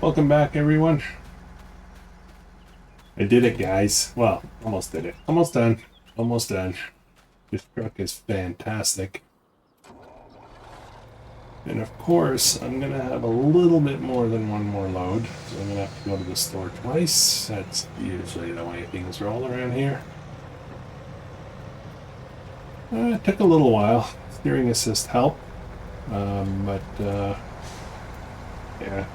Welcome back, everyone. I did it, guys. Well, almost did it. Almost done. Almost done. This truck is fantastic. And of course, I'm going to have a little bit more than one more load. So I'm going to have to go to the store twice. That's usually the way things roll around here. It took a little while. Steering assist helped. But yeah,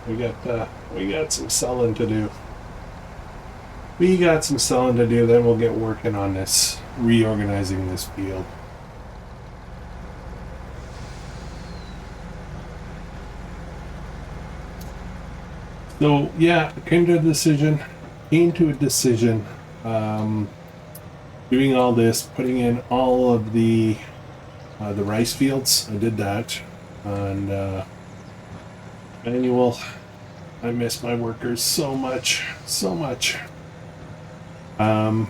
we got some selling to do. Then we'll get working on this, reorganizing this field. So yeah, came to a decision. Doing all this, putting in all of the rice fields. I did that, and manual. I miss my workers so much. Yeah,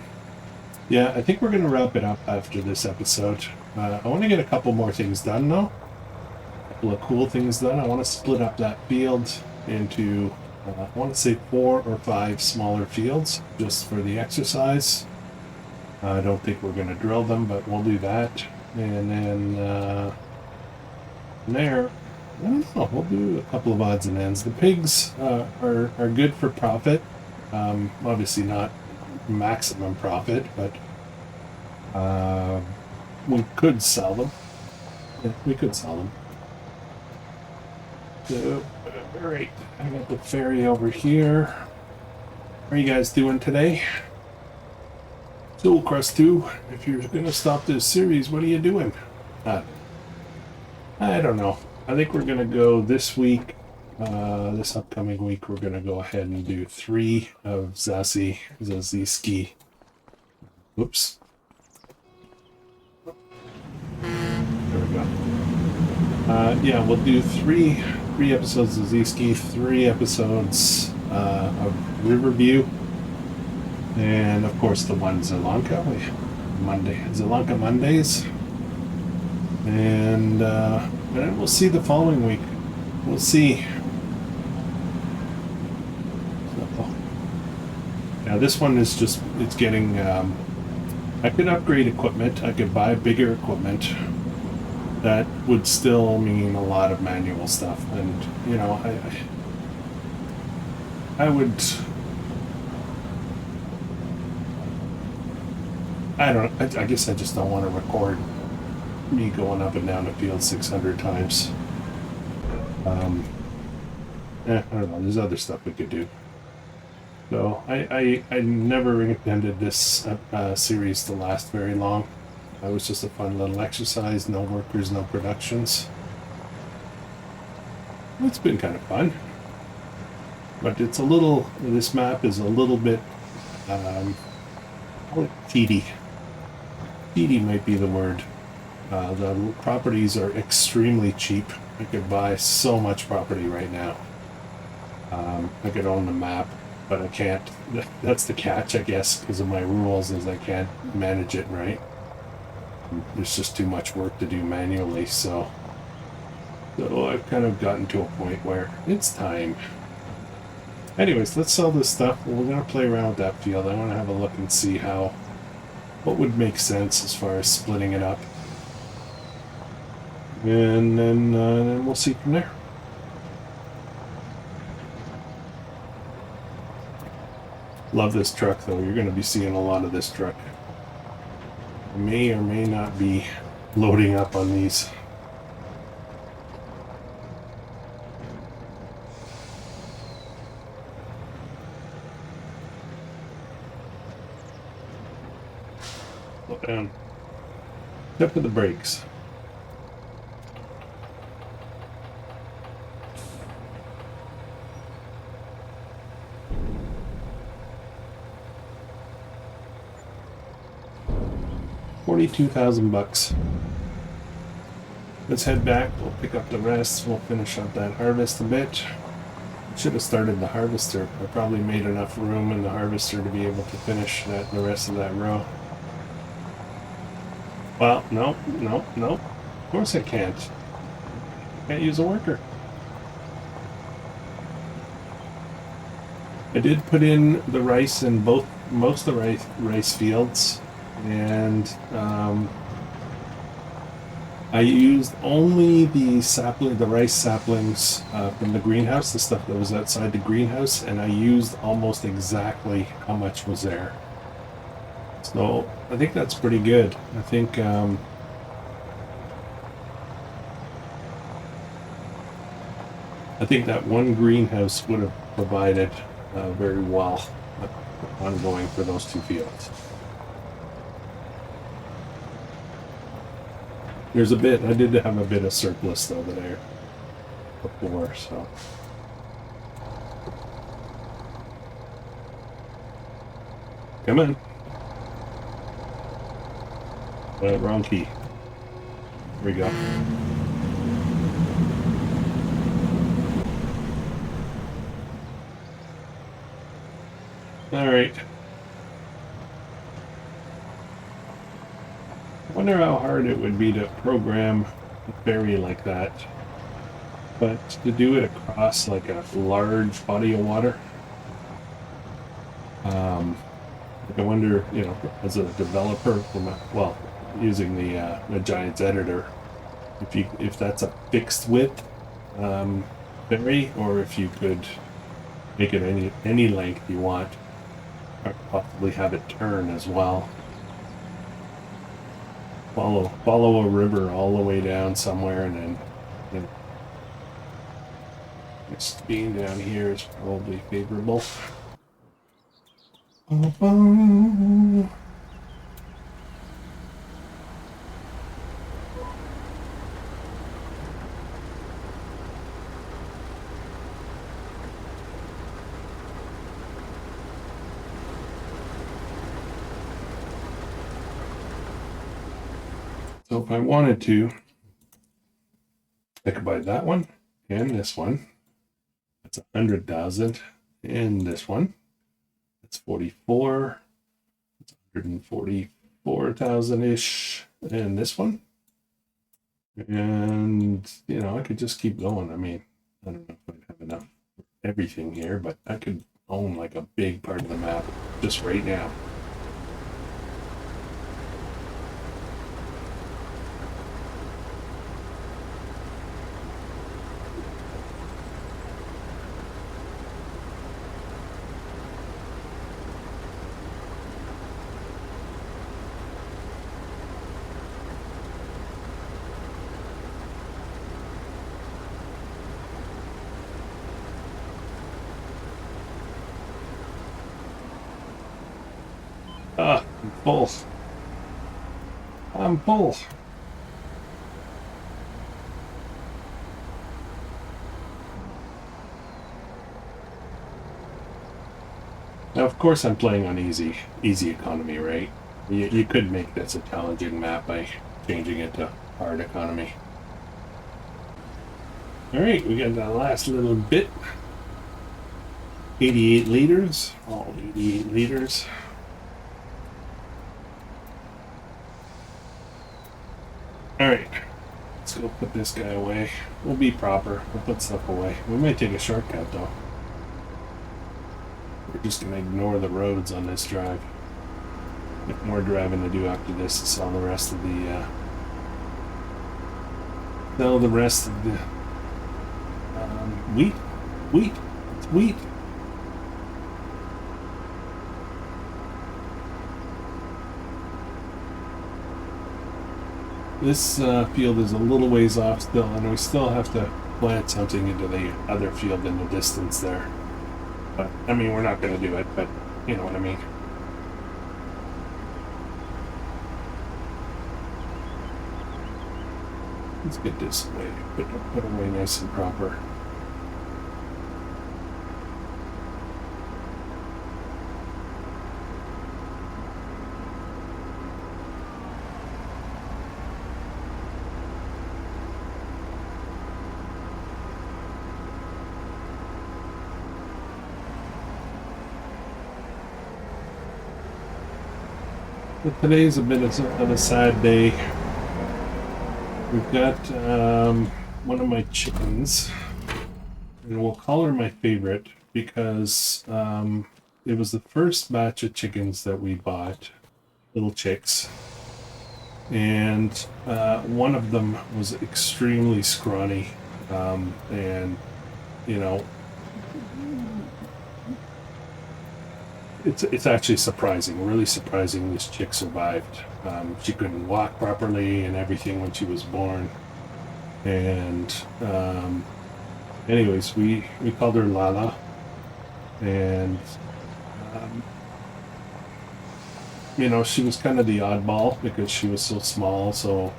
I think we're going to wrap it up after this episode. I want to get a couple more things done, though. A couple of cool things done. I want to split up that field into, I want to say 4 or 5 smaller fields, just for the exercise. I don't think we're going to drill them, but we'll do that. And then from there, I don't know, we'll do a couple of odds and ends. The pigs are good for profit. Obviously not maximum profit, but we could sell them. Yeah, we could sell them. So, alright, I got the ferry over here. How are you guys doing today? So, Krustoo, if you're gonna stop this series, what are you doing? I don't know. I think we're gonna go this week. This upcoming week, we're gonna go ahead and do 3 of Zaziski. Whoops. There we go. Yeah, we'll do three episodes of Zaziski, 3 episodes of Riverview, and of course the one Zelanka. Zelanka Mondays, and then we'll see the following week. We'll see. Now this one is just, it's getting, I could upgrade equipment, I could buy bigger equipment. That would still mean a lot of manual stuff, and, you know, I guess I just don't want to record me going up and down the field 600 times. I don't know, there's other stuff we could do. So I never intended this series to last very long. It was just a fun little exercise, no workers, no productions. It's been kind of fun. But it's a little, this map is a little bit, teedy. Teedy might be the word. The properties are extremely cheap. I could buy so much property right now. I could own the map, but I can't. That's the catch, I guess, because of my rules, is I can't manage it right. There's just too much work to do manually, so I've kind of gotten to a point where it's time. Anyways, let's sell this stuff. We're going to play around with that field. I want to have a look and see what would make sense as far as splitting it up. And then we'll see from there. Love this truck, though. You're going to be seeing a lot of this truck. I may or may not be loading up on these. Slow down. Step of the brakes. $42,000. Let's head back. We'll pick up the rest. We'll finish up that harvest a bit. Should have started the harvester. I probably made enough room in the harvester to be able to finish the rest of that row. Well, no. Of course I can't. Can't use a worker. I did put in the rice in most of the rice fields, and I used only the rice saplings from the greenhouse, the stuff that was outside the greenhouse, and I used almost exactly how much was there. So I think that's pretty good. I think that one greenhouse would have provided very well ongoing for those two fields. There's a bit, I did have a bit of surplus though there before, so. Come on. Wrong key. Here we go. All right. I wonder how hard it would be to program a ferry like that, but to do it across like a large body of water. I wonder, as a developer, using the Giants editor, if that's a fixed width ferry, or if you could make it any length you want, or possibly have it turn as well. Follow a river all the way down somewhere, and then just being down here is probably favorable. So if I wanted to, I could buy that one and this one. That's 100,000, and this one. That's 44. It's 144,000 ish, and this one. And I could just keep going. I mean, I don't know if I'd have enough for everything here, but I could own like a big part of the map just right now. I'm full. I'm full. Now, of course, I'm playing on easy economy, right? You could make this a challenging map by changing it to hard economy. All right, we got that last little bit. 88 liters, all 88 liters. All right, let's go put this guy away. We'll be proper. We'll put stuff away. We might take a shortcut though. We're just gonna ignore the roads on this drive. Got more driving to do after this to sell the rest of the wheat. It's wheat. This field is a little ways off still, and we still have to plant something into the other field in the distance there. But, I mean, we're not going to do it, but you know what I mean. Let's get this away, put away nice and proper. But today's a bit of a sad day. We've got one of my chickens, and we'll call her my favorite because it was the first batch of chickens that we bought, little chicks, and one of them was extremely scrawny, and you know, it's actually surprising, really surprising. This chick survived. She couldn't walk properly and everything when she was born, and anyways, we called her Lala, and um, she was kind of the oddball because she was so small, so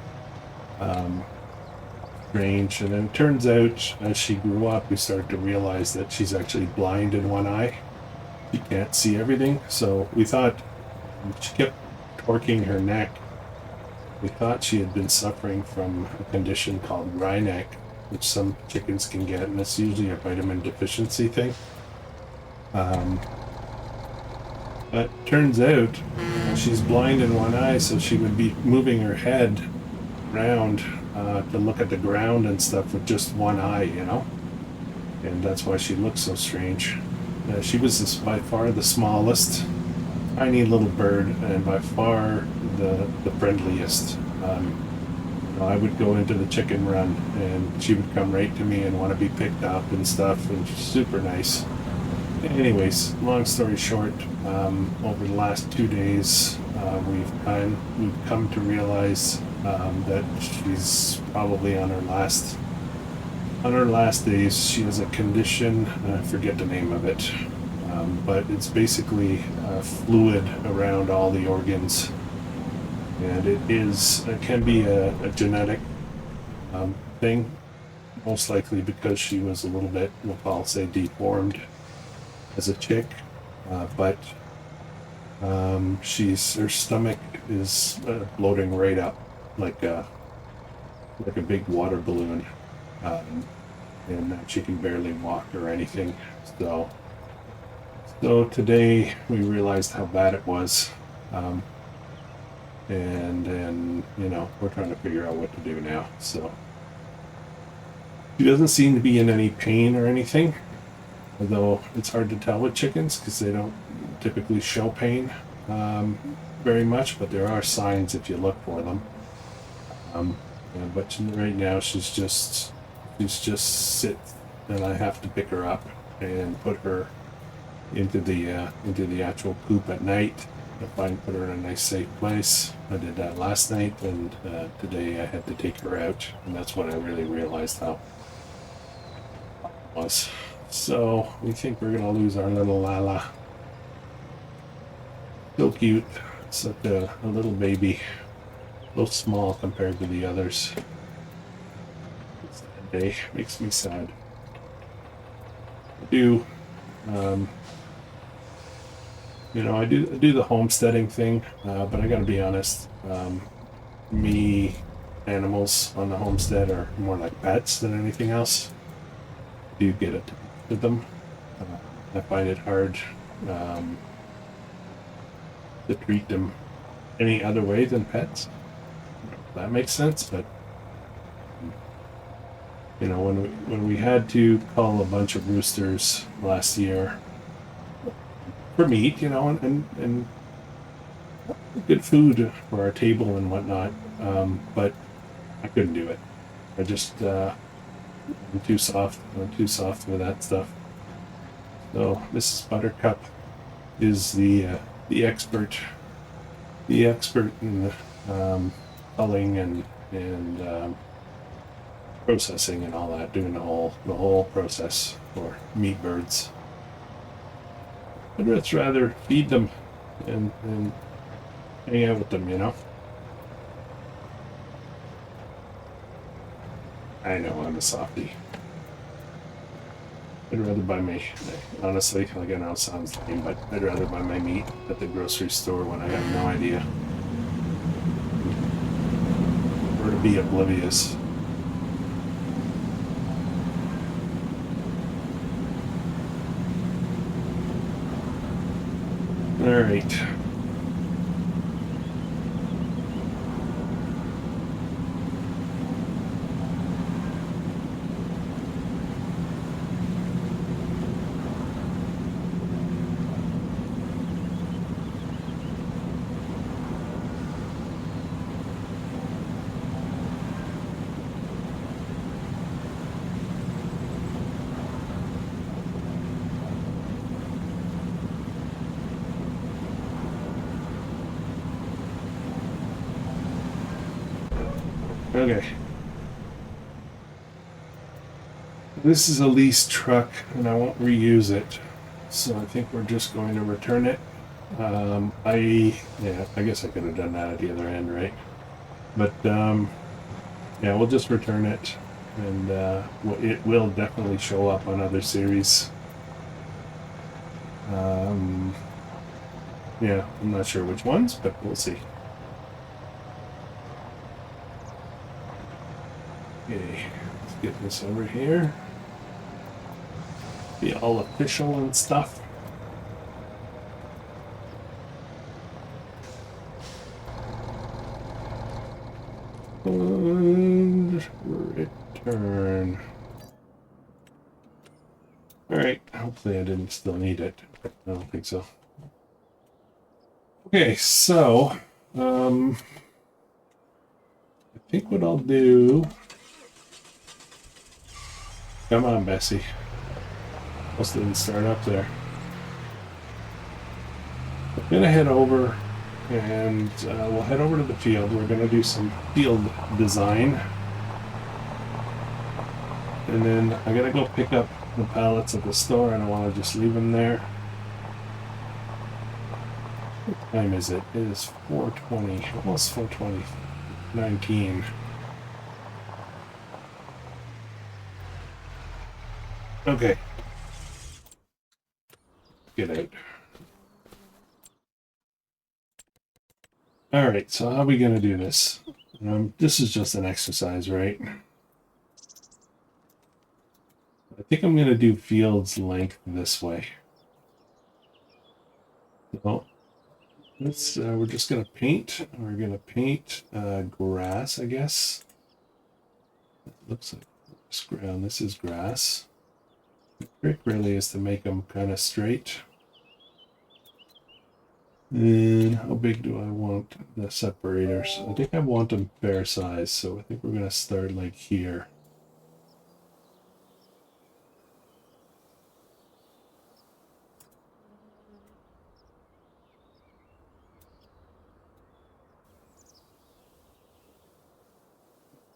um, strange. And then it turns out, as she grew up, we started to realize that she's actually blind in one eye. She can't see everything. So we thought she kept torquing her neck. We thought she had been suffering from a condition called wry neck, which some chickens can get, and it's usually a vitamin deficiency thing. But turns out she's blind in one eye, so she would be moving her head around to look at the ground and stuff with just one eye, and that's why she looks so strange. She was by far the smallest, tiny little bird, and by far the friendliest. I would go into the chicken run, and she would come right to me and want to be picked up and stuff, and super nice. Anyways, long story short, over the last 2 days, we've come to realize that she's probably on her last days. She has a condition, I forget the name of it, but it's basically fluid around all the organs, and it can be a genetic thing, most likely because she was a little bit, I'll say, deformed as a chick, but her stomach is bloating right up like a big water balloon, and she can barely walk or anything. So today we realized how bad it was, and then we're trying to figure out what to do now. So she doesn't seem to be in any pain or anything, although it's hard to tell with chickens because they don't typically show pain very much, but there are signs if you look for them. But right now she's just sit, and I have to pick her up and put her into the actual coop at night. If I can put her in a nice safe place. I did that last night, and today I had to take her out, and that's when I really realized how it was. So we think we're gonna lose our little Lala. So cute, such a little baby, so small compared to the others. That day makes me sad. I do, I do the homesteading thing, but I gotta be honest. Me, animals on the homestead are more like pets than anything else. I do get it with them. I find it hard to treat them any other way than pets. That makes sense, but when we had to cull a bunch of roosters last year for meat, and good food for our table and whatnot, but I couldn't do it. I just I'm too soft. I'm too soft with that stuff. So Mrs. Buttercup is the expert, in culling and processing and all that, doing the whole process for meat birds. I'd just rather feed them and hang out with them, I know I'm a softie. I'd rather buy honestly, like I know it sounds lame, but I'd rather buy my meat at the grocery store when I have no idea. Or to be oblivious. Alright. Okay. This is a leased truck, and I won't reuse it, so I think we're just going to return it. Yeah, I guess I could have done that at the other end, right? But yeah, we'll just return it, and it will definitely show up on other series. Yeah, I'm not sure which ones, but we'll see. Okay, let's get this over here. Be all official and stuff. And return. Alright, hopefully I didn't still need it, but I don't think so. Okay, so, I think what I'll do... Come on, Bessie. Almost didn't start up there. I'm gonna head over, and we'll head over to the field. We're gonna do some field design. And then I gotta go pick up the pallets at the store. I don't want to just leave them there. What time is it? It is 4:20, almost 4:20, 19. Okay. Get out. Alright, so how are we gonna do this? This is just an exercise, right? I think I'm gonna do field's length this way. So let's we're just gonna paint. We're gonna paint grass, I guess. It looks like this ground. This is grass. The trick really is to make them kind of straight. And how big do I want the separators? I think I want them fair size, so I think we're gonna start like here.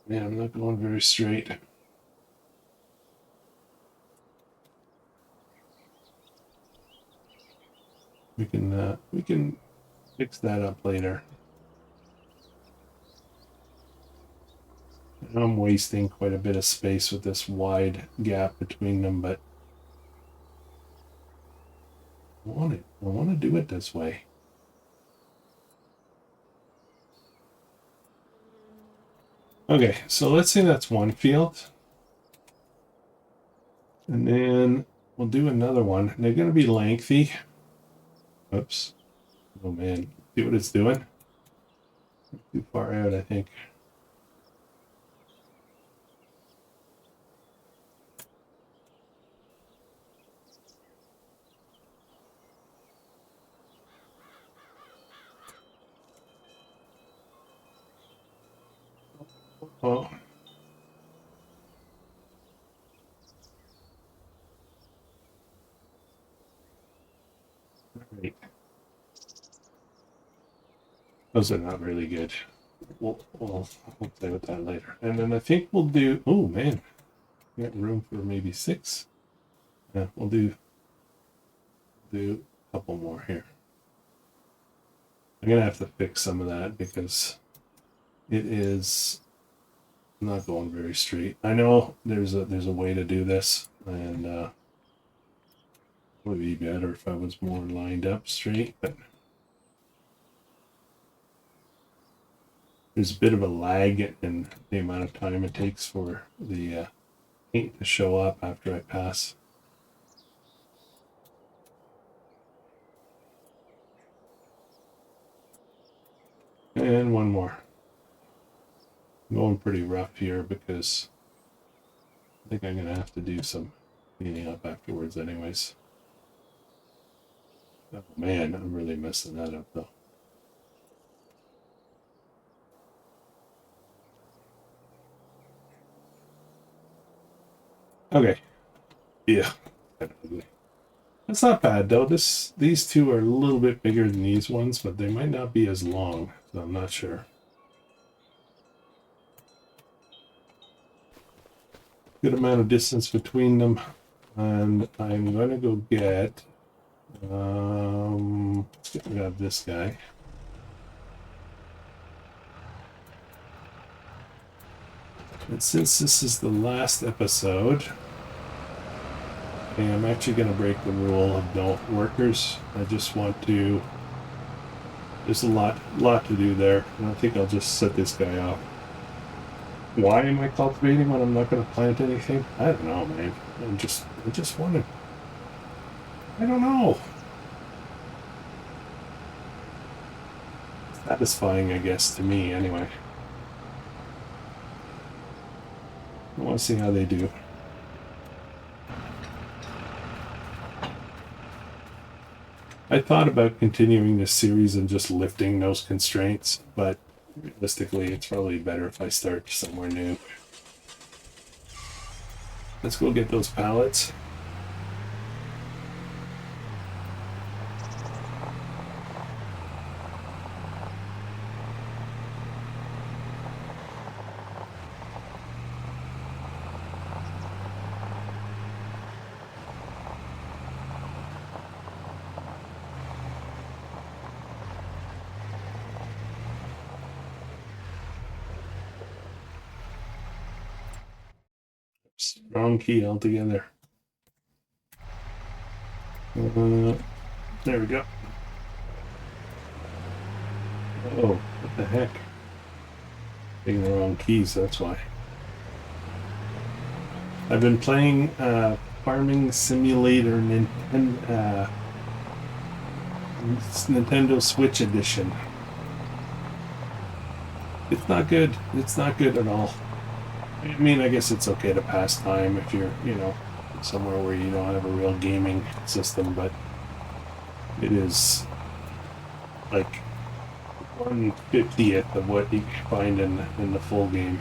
Man, I'm not going very straight. We can fix that up later. I'm wasting quite a bit of space with this wide gap between them, but I want to do it this way. Okay, so let's say that's one field. And then we'll do another one. They're going to be lengthy. Oops. Oh man, see what it's doing? Too far out, I think. Oh. Right. Those are not really good. We'll play with that later. And then I think we'll do... Oh, man. We got room for maybe 6. Yeah, we'll do a couple more here. I'm going to have to fix some of that because it is not going very straight. I know there's a way to do this, and it would be better if I was more lined up straight, but there's a bit of a lag in the amount of time it takes for the paint to show up after I pass. And one more. I'm going pretty rough here because I think I'm going to have to do some cleaning up afterwards anyways. Oh man, I'm really messing that up though. Okay. Yeah. That's not bad though. These two are a little bit bigger than these ones, but they might not be as long, so I'm not sure. good amount of distance between them, and I'm going to go get, let's get rid of this guy. And since this is the last episode, I'm actually going to break the rule of no workers. I just want to, there's a lot to do there, and I think I'll just set this guy off. Why am I cultivating when I'm not going to plant anything? I don't know, man. I just want to, I don't know. Satisfying, I guess, to me, anyway. I want to see how they do. I thought about continuing this series and just lifting those constraints, but realistically, it's probably better if I start somewhere new. Let's go get those pallets. Wrong key altogether. There we go. Oh, what the heck? Taking the wrong keys, that's why. I've been playing Farming Simulator Nintendo Switch Edition. It's not good. It's not good at all. I mean, I guess it's okay to pass time if you're, somewhere where you don't have a real gaming system, but it is like 1/50th of what you find in the full game.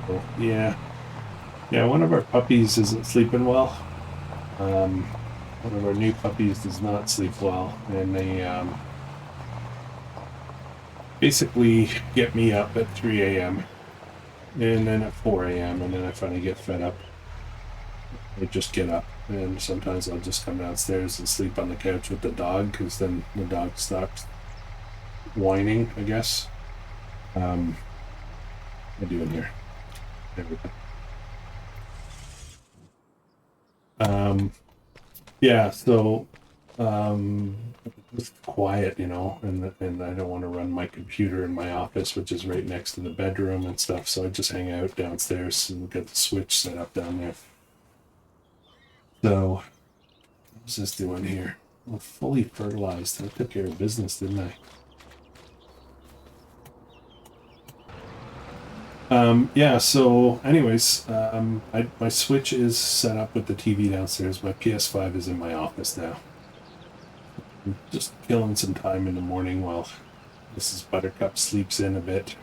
So, yeah, one of our puppies isn't sleeping well. One of our new puppies does not sleep well, and they basically get me up at 3 a.m. and then at 4 a.m. and then I finally get fed up. I just get up, and sometimes I'll just come downstairs and sleep on the couch with the dog, because then the dog stops whining, I guess. What am I doing here? Everything. Yeah, so it's quiet, and I don't want to run my computer in my office, which is right next to the bedroom and stuff, so I just hang out downstairs and get the switch set up down there. So, what's this doing here? Well, fully fertilized. I took care of business, didn't I? Yeah, so anyways, my Switch is set up with the TV downstairs. My PS5 is in my office now. I'm just killing some time in the morning while Mrs. Buttercup sleeps in a bit,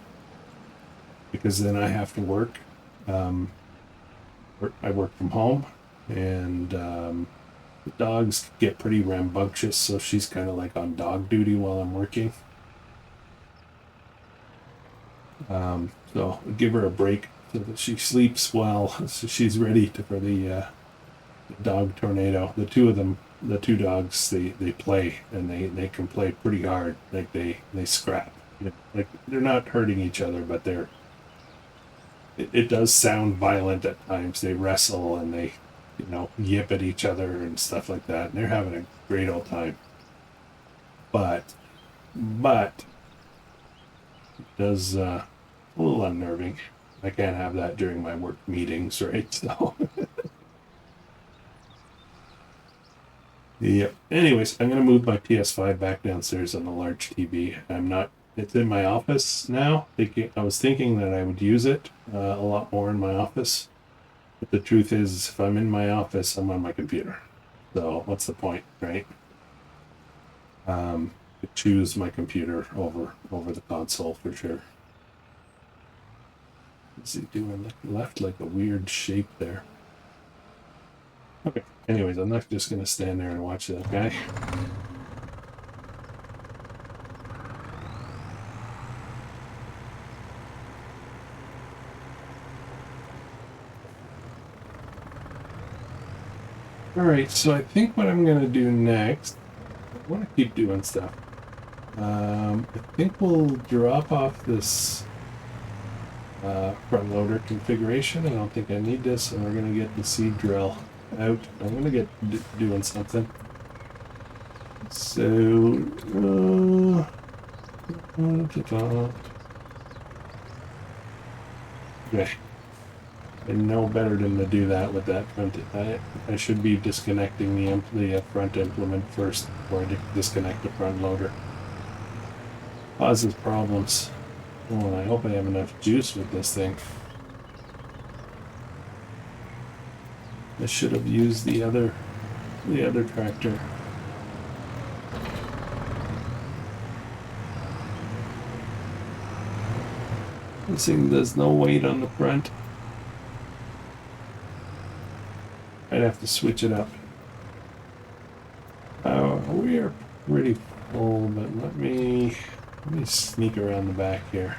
because then I have to work. I work from home, and the dogs get pretty rambunctious, so she's kind of like on dog duty while I'm working. So I give her a break so that she sleeps well, so she's ready for the dog tornado. The two of them, the two dogs, they play, and they can play pretty hard. Like they scrap. Like they're not hurting each other, but it does sound violent at times. They wrestle and they yip at each other and stuff like that, and they're having a great old time. But it does a little unnerving. I can't have that during my work meetings, right? So yep. Anyways, I'm gonna move my PS5 back downstairs on the large TV. It's in my office now. I was thinking that I would use it a lot more in my office, but the truth is, if I'm in my office, I'm on my computer. So what's the point, right? To choose my computer over the console for sure. What's he doing? Left like a weird shape there. Okay. Anyways, I'm not just gonna stand there and watch that guy. All right, so I think what I'm gonna do next, I want to keep doing stuff. I think we'll drop off this front loader configuration. I don't think I need this, and we're gonna get the seed drill out. I'm gonna get doing something. So, okay. I know better than to do that with that front. I should be disconnecting the front implement first before I disconnect the front loader. Causes problems. Oh, and I hope I have enough juice with this thing. I should have used the other tractor. This thing does no weight on the front. I'd have to switch it up. We are pretty full, but let me sneak around the back here.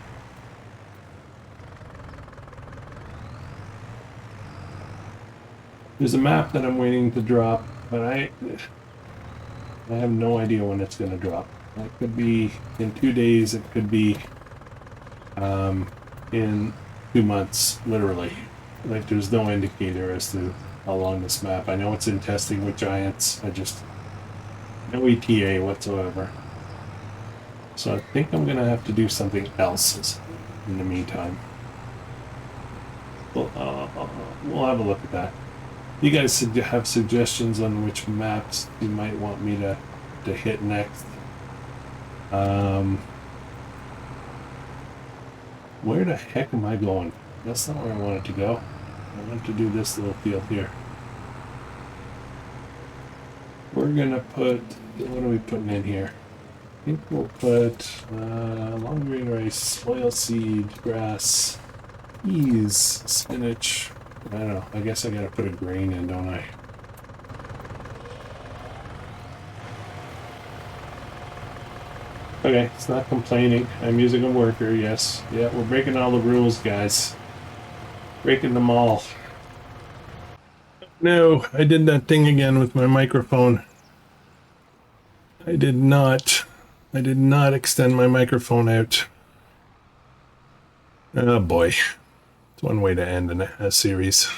There's a map that I'm waiting to drop, but I have no idea when it's going to drop. It could be in 2 days. It could be in 2 months, literally. Like, there's no indicator as to how long this map. I know it's in testing with Giants. I just no ETA whatsoever. So I think I'm gonna have to do something else in the meantime. We'll have a look at that. You guys have suggestions on which maps you might want me to hit next. Where the heck am I going? That's not where I wanted to go. I want to do this little field here. We're gonna put, what are we putting in here? I think we'll put long green rice, oil seed, grass, peas, spinach. I don't know. I guess I gotta put a grain in, don't I? Okay, it's not complaining. I'm using a worker, yes. Yeah, we're breaking all the rules, guys. Breaking them all. No, I did that thing again with my microphone. I did not extend my microphone out. Oh boy. It's one way to end a series.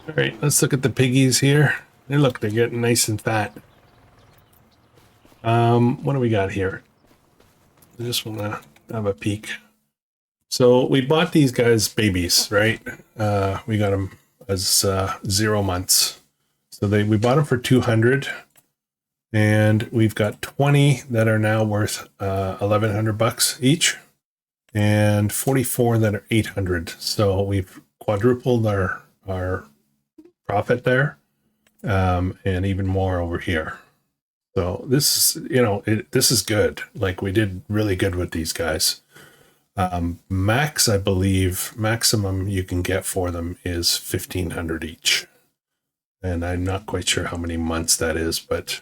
All right, let's look at the piggies here. They're getting nice and fat. What do we got here? I just want to have a peek. So we bought these guys babies, right? We got them as 0 months. So we bought them for 200, and we've got 20 that are now worth $1,100 each, and 44 that are 800. So we've quadrupled our profit there, and even more over here. So this is, this is good. Like, we did really good with these guys. Max, I believe, maximum you can get for them is 1,500 each, and I'm not quite sure how many months that is, but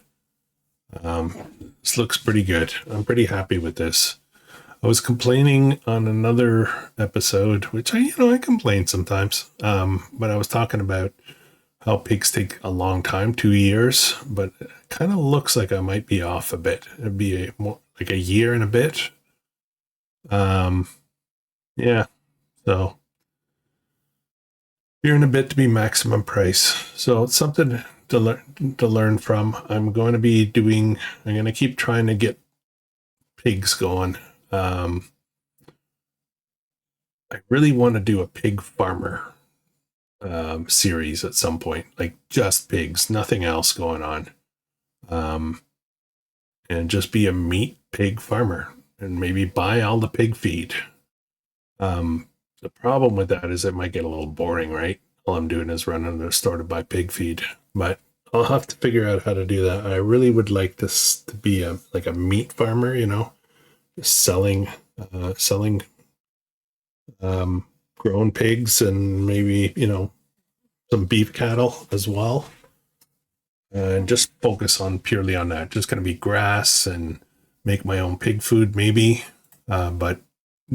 this looks pretty good. I'm pretty happy with this. I was complaining on another episode, which I complain sometimes, but I was talking about how pigs take a long time, 2 years, but it kind of looks like I might be off a bit. It'd be more like a year and a bit. Yeah, so year and a bit to be maximum price. So it's something to learn from. I'm going to keep trying to get pigs going. I really want to do a pig farmer series at some point, like just pigs, nothing else going on, and just be a meat pig farmer and maybe buy all the pig feed. The problem with that is it might get a little boring, right? All I'm doing is running to the store to buy pig feed, but I'll have to figure out how to do that. I really would like this to be a like a meat farmer, you know, selling selling grown pigs and maybe, you know, some beef cattle as well. And just focus on purely on that. Just going to be grass and make my own pig food, maybe, but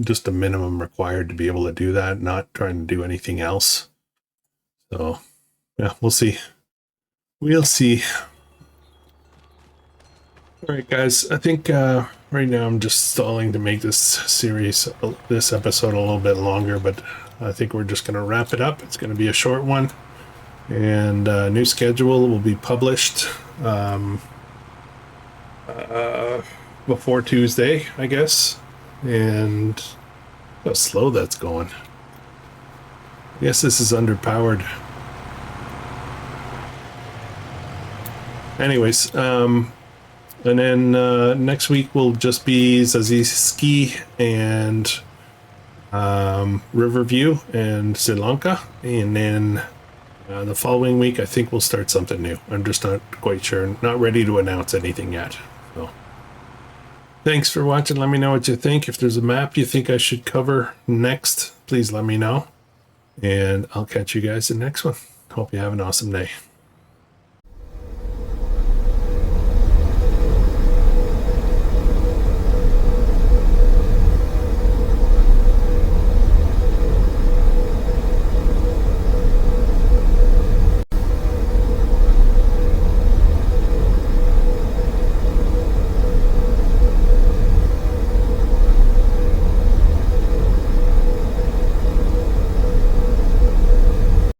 just the minimum required to be able to do that. Not trying to do anything else. So, yeah, we'll see. We'll see. All right, guys. I think right now I'm just stalling to make this series, this episode, a little bit longer, but I think we're just going to wrap it up. It's going to be a short one. And new schedule will be published before Tuesday, I guess. And how slow that's going. I guess this is underpowered. Anyways, and then next week will just be Zaziski and Riverview and Sri Lanka. And then the following week, I think we'll start something new. I'm just not quite sure. Not ready to announce anything yet. So, thanks for watching. Let me know what you think. If there's a map you think I should cover next, please let me know. And I'll catch you guys in the next one. Hope you have an awesome day.